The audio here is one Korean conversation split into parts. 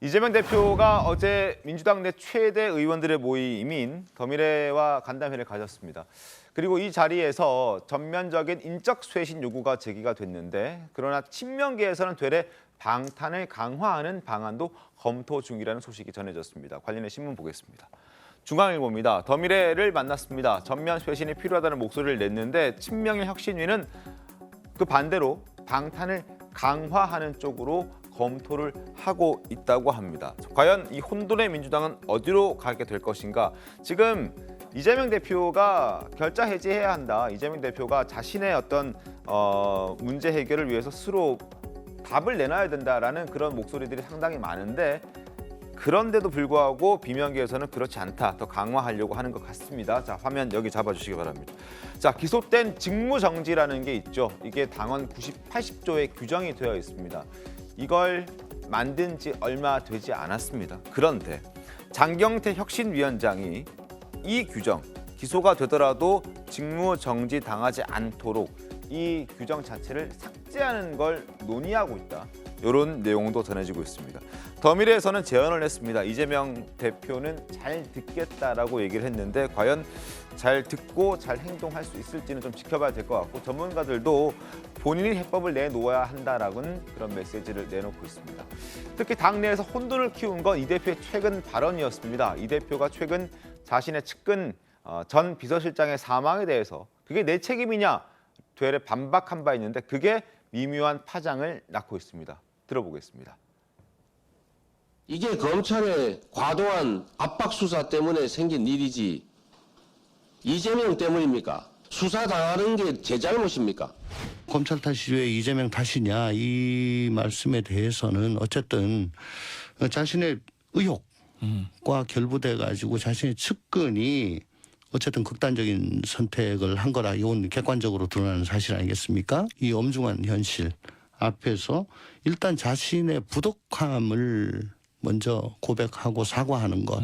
이재명 대표가 어제 민주당 내 최대 의원들의 모임인 더미래와 간담회를 가졌습니다. 그리고 이 자리에서 전면적인 인적 쇄신 요구가 제기가 됐는데, 그러나 친명계에서는 되레 방탄을 강화하는 방안도 검토 중이라는 소식이 전해졌습니다. 관련해 신문 보겠습니다. 중앙일보입니다. 더미래를 만났습니다. 전면 쇄신이 필요하다는 목소리를 냈는데, 친명의 혁신위는 그 반대로 방탄을 강화하는 쪽으로 검토를 하고 있다고 합니다. 과연 이 혼돈의 민주당은 어디로 가게 될 것인가? 지금 이재명 대표가 결자 해지해야 한다. 이재명 대표가 자신의 어떤 문제 해결을 위해서 스스로 답을 내놔야 된다라는 그런 목소리들이 상당히 많은데, 그런데도 불구하고 비명계에서는 그렇지 않다. 더 강화하려고 하는 것 같습니다. 자, 화면 여기 잡아주시기 바랍니다. 자, 기소된 직무정지라는 게 있죠. 이게 당헌 80조에 규정이 되어 있습니다. 이걸 만든 지 얼마 되지 않았습니다. 그런데 장경태 혁신위원장이 이 규정, 기소가 되더라도 직무정지 당하지 않도록 이 규정 자체를 삭제하는 걸 논의하고 있다. 이런 내용도 전해지고 있습니다. 더미래에서는 제언을 했습니다. 이재명 대표는 잘 듣겠다라고 얘기를 했는데, 과연 잘 듣고 잘 행동할 수 있을지는 좀 지켜봐야 될 것 같고, 전문가들도 본인이 해법을 내놓아야 한다라는 그런 메시지를 내놓고 있습니다. 특히 당내에서 혼돈을 키운 건 이 대표의 최근 발언이었습니다. 이 대표가 최근 자신의 측근 전 비서실장의 사망에 대해서 그게 내 책임이냐 되레 반박한 바 있는데, 그게 미묘한 파장을 낳고 있습니다. 들어보겠습니다. 이게 검찰의 과도한 압박 수사 때문에 생긴 일이지 이재명 때문입니까? 수사 당하는 게 제 잘못입니까? 검찰 탓이 왜 이재명 탓이냐, 이 말씀에 대해서는 어쨌든 자신의 의혹과 결부돼 가지고 자신의 측근이 어쨌든 극단적인 선택을 한 거라, 이건 객관적으로 드러나는 사실 아니겠습니까? 이 엄중한 현실 앞에서 일단 자신의 부족함을 먼저 고백하고 사과하는 것,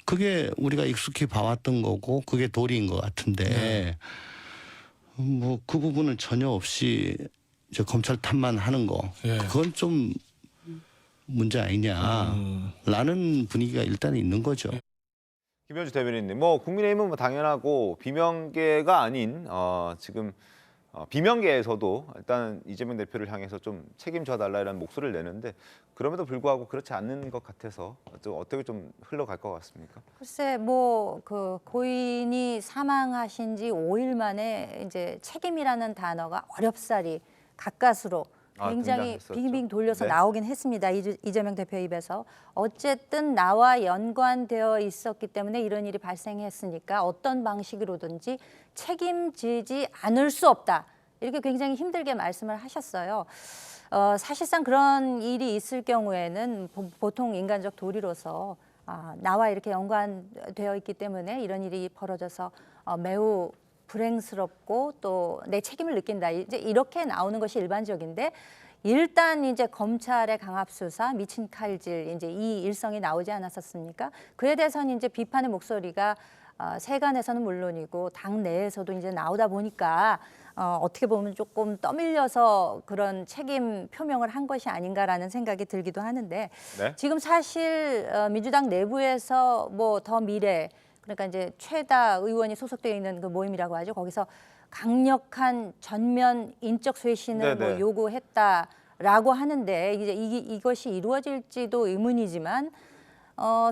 그게 우리가 익숙히 봐왔던 거고 그게 도리인 것 같은데, 뭐 그 부분은 전혀 없이 이제 검찰 탓만 하는 거, 그건 좀 문제 아니냐라는 분위기가 일단 있는 거죠. 김현주 대변인님, 국민의힘은 당연하고 비명계가 아닌 지금 비명계에서도 일단 이재명 대표를 향해서 좀 책임져 달라는 목소리를 내는데, 그럼에도 불구하고 그렇지 않는 것 같아서 좀 어떻게 좀 흘러갈 것 같습니까? 글쎄, 그 고인이 사망하신 지 5일 만에 이제 책임이라는 단어가 어렵사리 가까스로 굉장히 등장했었죠. 빙빙 돌려서 네. 나오긴 했습니다. 이재명 대표 입에서. 어쨌든 나와 연관되어 있었기 때문에 이런 일이 발생했으니까 어떤 방식으로든지 책임지지 않을 수 없다. 이렇게 굉장히 힘들게 말씀을 하셨어요. 사실상 그런 일이 있을 경우에는 보통 인간적 도리로서 나와 이렇게 연관되어 있기 때문에 이런 일이 벌어져서 매우 불행스럽고 또 내 책임을 느낀다. 이제 이렇게 나오는 것이 일반적인데, 일단 이제 검찰의 강압 수사, 미친 칼질, 이제 이 일성이 나오지 않았었습니까? 그에 대해서는 이제 비판의 목소리가 세간에서는 물론이고 당 내에서도 이제 나오다 보니까 어떻게 보면 조금 떠밀려서 그런 책임 표명을 한 것이 아닌가라는 생각이 들기도 하는데, 네. 지금 사실 민주당 내부에서 뭐 더 미래, 그러니까 이제 최다 의원이 소속되어 있는 그 모임이라고 하죠. 거기서 강력한 전면 인적 쇄신을 네네. 요구했다라고 하는데, 이제 이것이 이루어질지도 의문이지만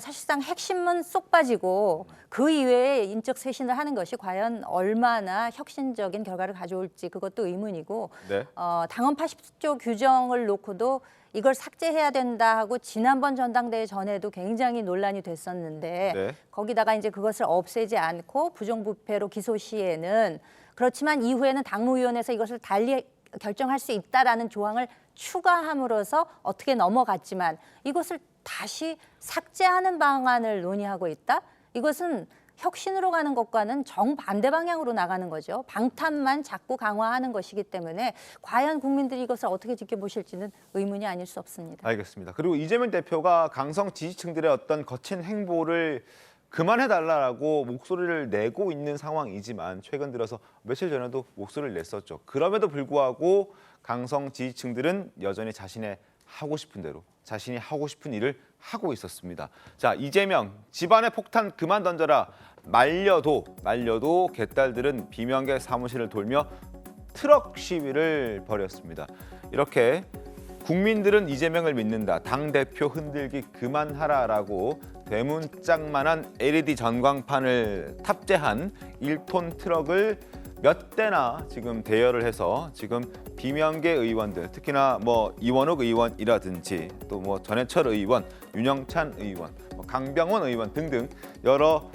사실상 핵심은 쏙 빠지고 그 이외에 인적 쇄신을 하는 것이 과연 얼마나 혁신적인 결과를 가져올지 그것도 의문이고, 네. 당헌 80조 규정을 놓고도 이걸 삭제해야 된다 하고 지난번 전당대회 전에도 굉장히 논란이 됐었는데, 네. 거기다가 이제 그것을 없애지 않고 부정부패로 기소 시에는, 그렇지만 이후에는 당무위원회에서 이것을 달리 결정할 수 있다라는 조항을 추가함으로써 어떻게 넘어갔지만, 이것을 다시 삭제하는 방안을 논의하고 있다? 이것은 혁신으로 가는 것과는 정반대 방향으로 나가는 거죠. 방탄만 자꾸 강화하는 것이기 때문에 과연 국민들이 이것을 어떻게 지켜보실지는 의문이 아닐 수 없습니다. 알겠습니다. 그리고 이재명 대표가 강성 지지층들의 어떤 거친 행보를 그만해달라고 목소리를 내고 있는 상황이지만, 최근 들어서 며칠 전에도 목소리를 냈었죠. 그럼에도 불구하고 강성 지지층들은 여전히 자신의 하고 싶은 대로 자신이 하고 싶은 일을 하고 있었습니다. 자, 이재명 집안에 폭탄 그만 던져라. 말려도 개딸들은 비명계 사무실을 돌며 트럭 시위를 벌였습니다. 이렇게 국민들은 이재명을 믿는다. 당대표 흔들기 그만하라라고 대문짝만한 LED 전광판을 탑재한 1톤 트럭을 몇 대나 지금 대여를 해서 지금 비명계 의원들, 특히나 뭐 이원욱 의원이라든지 또 뭐 전해철 의원, 윤영찬 의원, 강병원 의원 등등 여러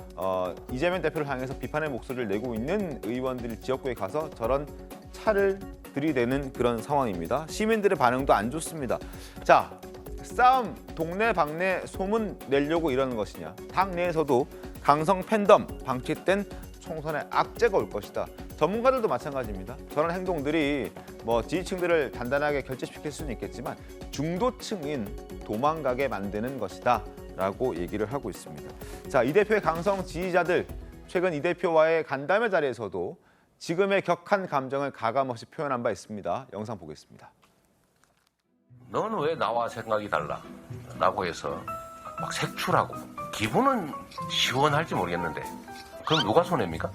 이재명 대표를 향해서 비판의 목소리를 내고 있는 의원들이 지역구에 가서 저런 차를 들이대는 그런 상황입니다. 시민들의 반응도 안 좋습니다. 자, 싸움, 동네 방네 소문 내려고 이러는 것이냐. 당 내에서도 강성 팬덤 방치된 총선에 악재가 올 것이다. 전문가들도 마찬가지입니다. 저런 행동들이 뭐 지지층들을 단단하게 결집시킬 수는 있겠지만 중도층인 도망가게 만드는 것이다 라고 얘기를 하고 있습니다. 자, 이 대표의 강성 지지자들, 최근 이 대표와의 간담회 자리에서도 지금의 격한 감정을 가감없이 표현한 바 있습니다. 영상 보겠습니다. 너는 왜 나와 생각이 달라? 라고 해서 막 색출하고 기분은 시원할지 모르겠는데 그럼 누가 손해입니까?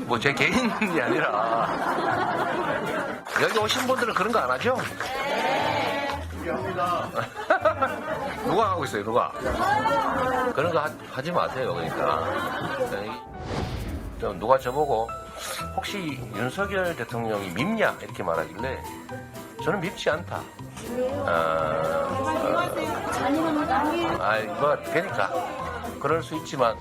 뭐 제 개인이 아니라 여기 오신 분들은 그런 거 안 하죠? 누가 하고 있어요? 누가? 그런 거 하지 마세요. 그러니까 누가 저보고 혹시 윤석열 대통령이 밉냐 이렇게 말하길래 저는 밉지 않다. 뭐 그러니까 그럴 수 있지만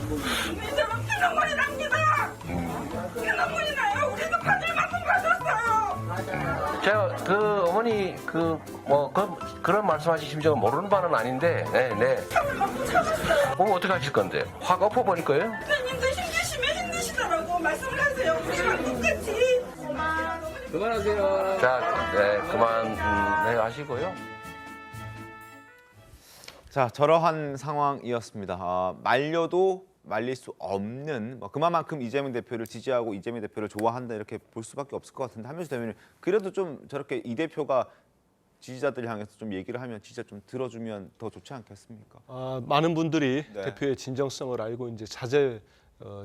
눈물이 납니다. 눈물이 나요. 우리도 가질만큼 가졌어요. 제가 그 어머니 그런 말씀하신 심정은 모르는 바는 아닌데, 네. 그럼 어떻게 하실 건데? 확 엎어버릴 거예요? 대표님도 힘드시면 힘드시더라고 말씀을 하세요. 우리랑 똑같이. 그만하세요. 자, 네, 그만 하시고요. 자, 저러한 상황이었습니다. 말려도 말릴 수 없는 그만큼 이재명 대표를 지지하고 이재명 대표를 좋아한다 이렇게 볼 수밖에 없을 것 같은데 하면서 되면 그래도 좀 저렇게 이 대표가 지지자들 향해서 좀 얘기를 하면 진짜 좀 들어주면 더 좋지 않겠습니까? 많은 분들이 네. 대표의 진정성을 알고 이제 자제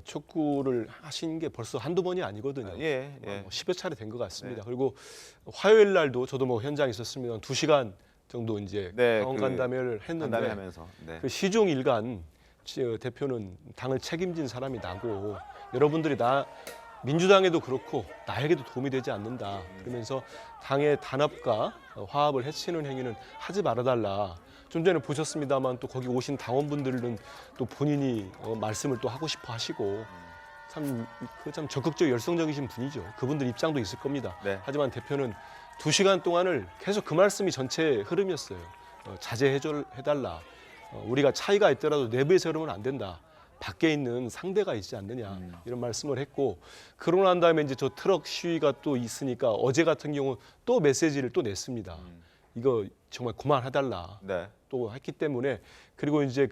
촉구를 하신 게 벌써 한두 번이 아니거든요. 예. 10여 차례 된 것 같습니다. 네. 그리고 화요일 날도 저도 뭐 현장에 있었으면 2시간 정도 이제 네, 당원 간담회를 했는데 간담회하면서 네. 그 시종 일관 대표는 당을 책임진 사람이 나고 여러분들이 민주당에도 그렇고 나에게도 도움이 되지 않는다. 그러면서 당의 단합과 화합을 해치는 행위는 하지 말아달라. 좀 전에 보셨습니다만 또 거기 오신 당원분들은 또 본인이 말씀을 또 하고 싶어 하시고 참 적극적 열성적이신 분이죠. 그분들 입장도 있을 겁니다. 네. 하지만 대표는 2시간 동안을 계속 그 말씀이 전체 흐름이었어요. 자제해달라. 우리가 차이가 있더라도 내부에서 그러면 안 된다. 밖에 있는 상대가 있지 않느냐 이런 말씀을 했고 그러고 난 다음에 이제 저 트럭 시위가 또 있으니까 어제 같은 경우 또 메시지를 또 냈습니다. 이거 정말 그만해달라. 네. 또 했기 때문에 그리고 이제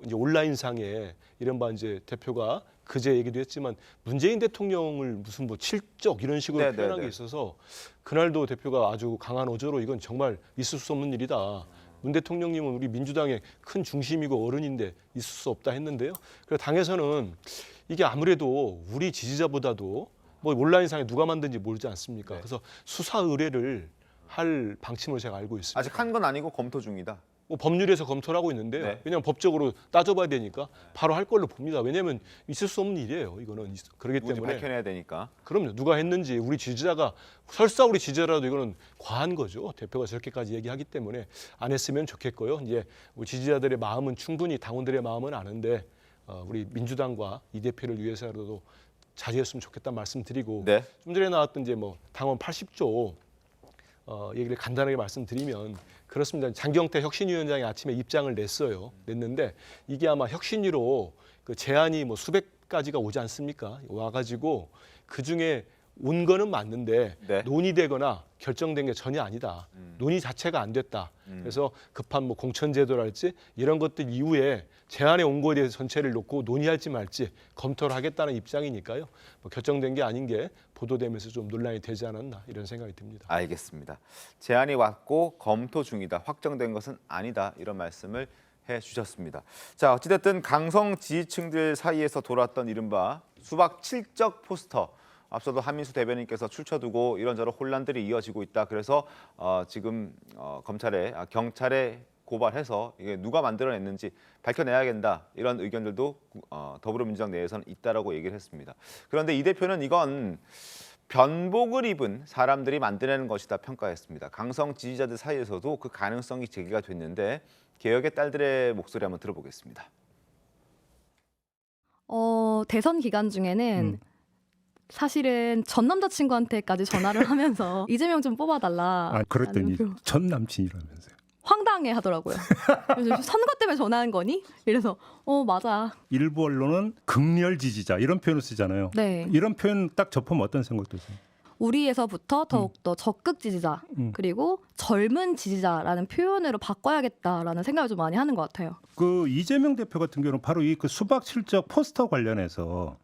이제 온라인상에 이른바 이제 대표가 그제 얘기도 했지만 문재인 대통령을 무슨 뭐 칠적 이런 식으로 네, 표현한 네, 게 네. 있어서 그날도 대표가 아주 강한 어조로 이건 정말 있을 수 없는 일이다. 문 대통령님은 우리 민주당의 큰 중심이고 어른인데 있을 수 없다 했는데요. 그래서 당에서는 이게 아무래도 우리 지지자보다도 뭐 온라인상에 누가 만든지 모르지 않습니까? 네. 그래서 수사 의뢰를 할 방침으로 제가 알고 있습니다. 아직 한 건 아니고 검토 중이다. 뭐 법률에서 검토를 하고 있는데요. 네. 왜냐하면 법적으로 따져봐야 되니까 바로 할 걸로 봅니다. 왜냐하면 있을 수 없는 일이에요. 이거는 그렇기 누군지 때문에 밝혀내야 되니까. 그럼요. 누가 했는지 우리 지지자가 설사 우리 지지자라도 이거는 과한 거죠. 대표가 저렇게까지 얘기하기 때문에 안 했으면 좋겠고요. 이제 우리 지지자들의 마음은 충분히 당원들의 마음은 아는데 우리 민주당과 이 대표를 위해서라도 자제했으면 좋겠다는 말씀드리고 네. 좀 전에 나왔던 이제 뭐 당원 80조 얘기를 간단하게 말씀드리면 그렇습니다. 장경태 혁신위원장이 아침에 입장을 냈는데 이게 아마 혁신위로 그 제안이 뭐 수백 가지가 오지 않습니까? 와가지고 그 중에 온 거는 맞는데 네. 논의되거나 결정된 게 전혀 아니다. 논의 자체가 안 됐다. 그래서 급한 뭐 공천제도랄지 이런 것들 이후에 제안에 온 거에 대해서 전체를 놓고 논의할지 말지 검토를 하겠다는 입장이니까요. 뭐 결정된 게 아닌 게 보도되면서 좀 논란이 되지 않았나 이런 생각이 듭니다. 알겠습니다. 제안이 왔고 검토 중이다. 확정된 것은 아니다. 이런 말씀을 해주셨습니다. 자, 어찌됐든 강성 지지층들 사이에서 돌았던 이른바 수박 칠적 포스터. 앞서도 한민수 대변인께서 출처두고 이런저런 혼란들이 이어지고 있다. 그래서 지금 경찰에 고발해서 이게 누가 만들어냈는지 밝혀내야 된다. 이런 의견들도 더불어민주당 내에서는 있다라고 얘기를 했습니다. 그런데 이 대표는 이건 변복을 입은 사람들이 만들어낸 것이다 평가했습니다. 강성 지지자들 사이에서도 그 가능성이 제기가 됐는데 개혁의 딸들의 목소리 한번 들어보겠습니다. 대선 기간 중에는 사실은 전 남자친구한테까지 전화를 하면서 이재명 좀 뽑아달라. 아, 그랬더니 라는 전 남친이라면서요. 황당해 하더라고요. 그래서 선거 때문에 전화한 거니? 이래서 맞아. 일부 언론은 극렬 지지자 이런 표현을 쓰잖아요. 네. 이런 표현 딱 접하면 어떤 생각 드세요? 우리에서부터 더욱더 적극 지지자 그리고 젊은 지지자라는 표현으로 바꿔야겠다라는 생각을 좀 많이 하는 것 같아요. 그 이재명 대표 같은 경우는 바로 이 그 수박 칠적 포스터 관련해서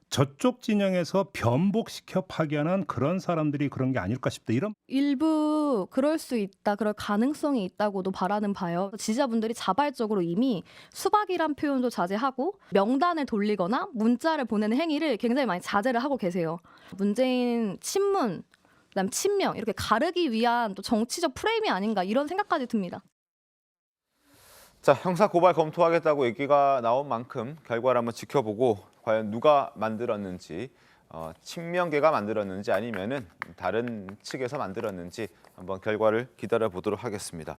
저쪽 진영에서 변복시켜 파견한 그런 사람들이 그런 게 아닐까 싶다. 이런 일부 그럴 수 있다, 그럴 가능성이 있다고도 바라는 바요. 지지자분들이 자발적으로 이미 수박이란 표현도 자제하고 명단을 돌리거나 문자를 보내는 행위를 굉장히 많이 자제를 하고 계세요. 문재인 친문, 그다음 친명 이렇게 가르기 위한 또 정치적 프레임이 아닌가 이런 생각까지 듭니다. 자, 형사 고발 검토하겠다고 얘기가 나온 만큼 결과를 한번 지켜보고 과연 누가 만들었는지, 친명계가 만들었는지 아니면은 다른 측에서 만들었는지 한번 결과를 기다려 보도록 하겠습니다.